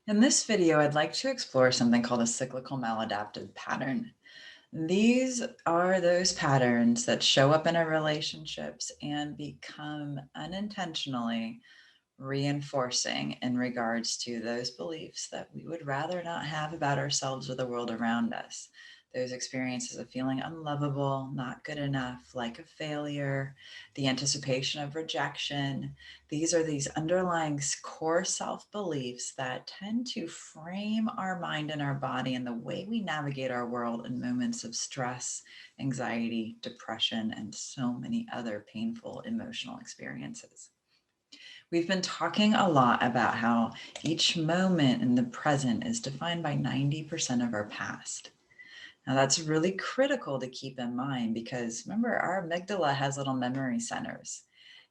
In this video, I'd like to explore something called a cyclical maladaptive pattern. These are those patterns that show up in our relationships and become unintentionally reinforcing in regards to those beliefs that we would rather not have about ourselves or the world around us. Those experiences of feeling unlovable, not good enough, like a failure, the anticipation of rejection. These are these underlying core self-beliefs that tend to frame our mind and our body and the way we navigate our world in moments of stress, anxiety, depression, and so many other painful emotional experiences. We've been talking a lot about how each moment in the present is defined by 90% of our past. Now, that's really critical to keep in mind because remember, our amygdala has little memory centers.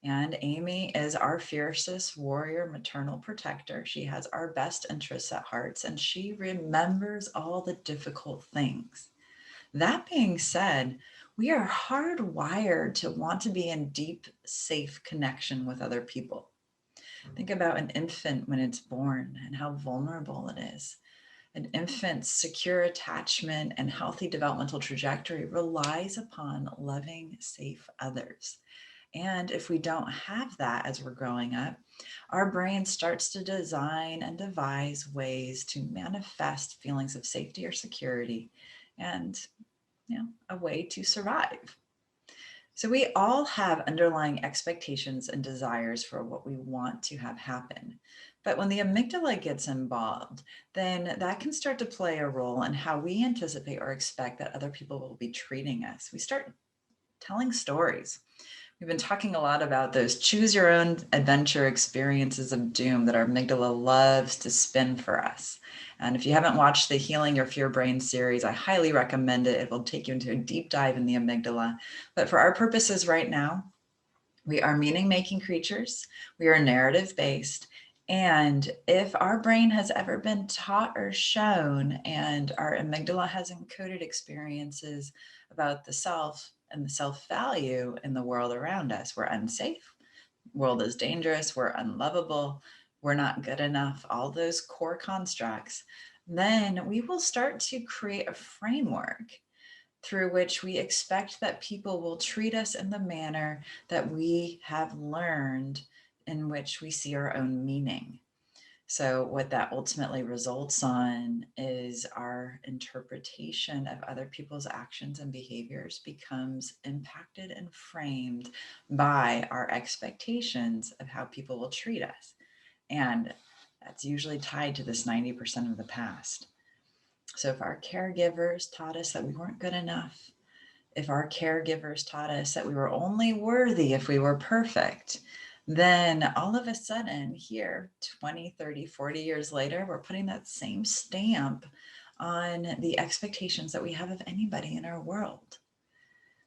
And Amy is our fiercest warrior, maternal protector. She has our best interests at heart, and she remembers all the difficult things. That being said, we are hardwired to want to be in deep, safe connection with other people. Think about an infant when it's born and how vulnerable it is. An infant's secure attachment and healthy developmental trajectory relies upon loving, safe others. And if we don't have that as we're growing up, our brain starts to design and devise ways to manifest feelings of safety or security and, a way to survive. So we all have underlying expectations and desires for what we want to have happen. But when the amygdala gets involved, then that can start to play a role in how we anticipate or expect that other people will be treating us. We start telling stories. We've been talking a lot about those choose your own adventure experiences of doom that our amygdala loves to spin for us. And if you haven't watched the Healing Your Fear Brain series, I highly recommend it. It will take you into a deep dive in the amygdala. But for our purposes right now, we are meaning-making creatures. We are narrative-based. And if our brain has ever been taught or shown and our amygdala has encoded experiences about the self and the self-value in the world around us, we're unsafe, world is dangerous, we're unlovable, we're not good enough, all those core constructs, then we will start to create a framework through which we expect that people will treat us in the manner that we have learned in which we see our own meaning. So what that ultimately results on is our interpretation of other people's actions and behaviors becomes impacted and framed by our expectations of how people will treat us. And that's usually tied to this 90% of the past. So if our caregivers taught us that we weren't good enough, if our caregivers taught us that we were only worthy if we were perfect, then all of a sudden here, 20, 30, 40 years later, we're putting that same stamp on the expectations that we have of anybody in our world.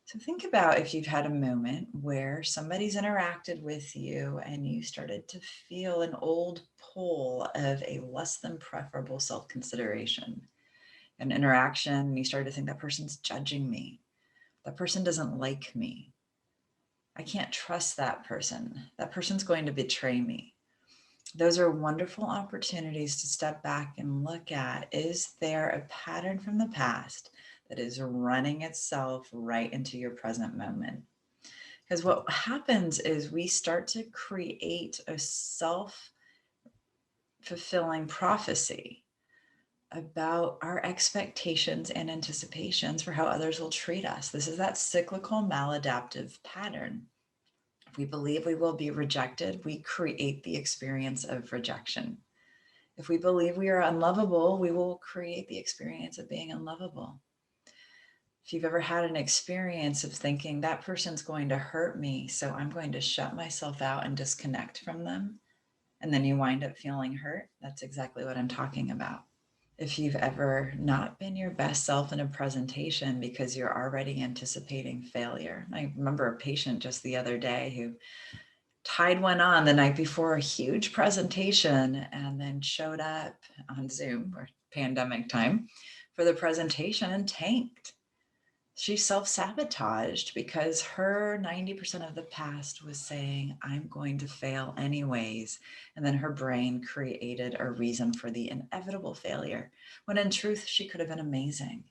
So think about if you've had a moment where somebody's interacted with you and you started to feel an old pull of a less than preferable self-consideration. An interaction, and you started to think that person's judging me. That person doesn't like me. I can't trust that person. That person's going to betray me. Those are wonderful opportunities to step back and look at, is there a pattern from the past that is running itself right into your present moment? Because what happens is we start to create a self-fulfilling prophecy about our expectations and anticipations for how others will treat us. This is that cyclical maladaptive pattern. If we believe we will be rejected, we create the experience of rejection. If we believe we are unlovable, we will create the experience of being unlovable. If you've ever had an experience of thinking that person's going to hurt me, so I'm going to shut myself out and disconnect from them, and then you wind up feeling hurt, that's exactly what I'm talking about. If you've ever not been your best self in a presentation because you're already anticipating failure. I remember a patient just the other day who tied one on the night before a huge presentation and then showed up on Zoom or pandemic time for the presentation and tanked. She self-sabotaged because her 90% of the past was saying, I'm going to fail anyways. And then her brain created a reason for the inevitable failure, when in truth, she could have been amazing.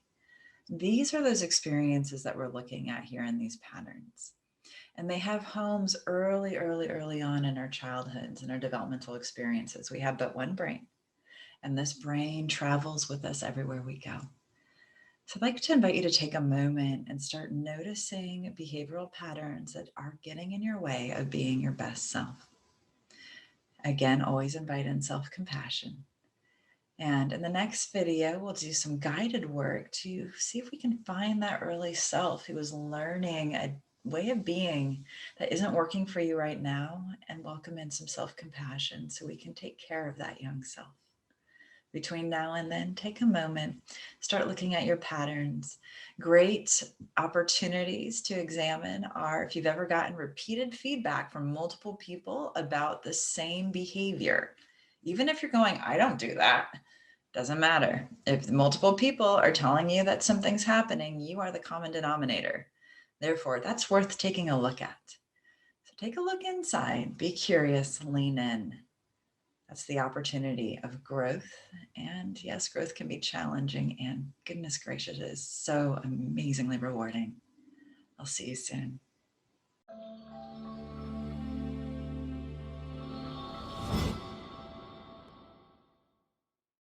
These are those experiences that we're looking at here in these patterns. And they have homes early on in our childhoods and our developmental experiences. We have but one brain, and this brain travels with us everywhere we go. So I'd like to invite you to take a moment and start noticing behavioral patterns that are getting in your way of being your best self. Again, always invite in self-compassion. And in the next video, we'll do some guided work to see if we can find that early self who was learning a way of being that isn't working for you right now, and welcome in some self-compassion so we can take care of that young self. Between now and then, take a moment, start looking at your patterns. Great opportunities to examine are if you've ever gotten repeated feedback from multiple people about the same behavior. Even if you're going, I don't do that, doesn't matter. If multiple people are telling you that something's happening, you are the common denominator. Therefore, that's worth taking a look at. So take a look inside, be curious, lean in. That's the opportunity of growth. And yes, growth can be challenging, and goodness gracious, it is so amazingly rewarding. I'll see you soon.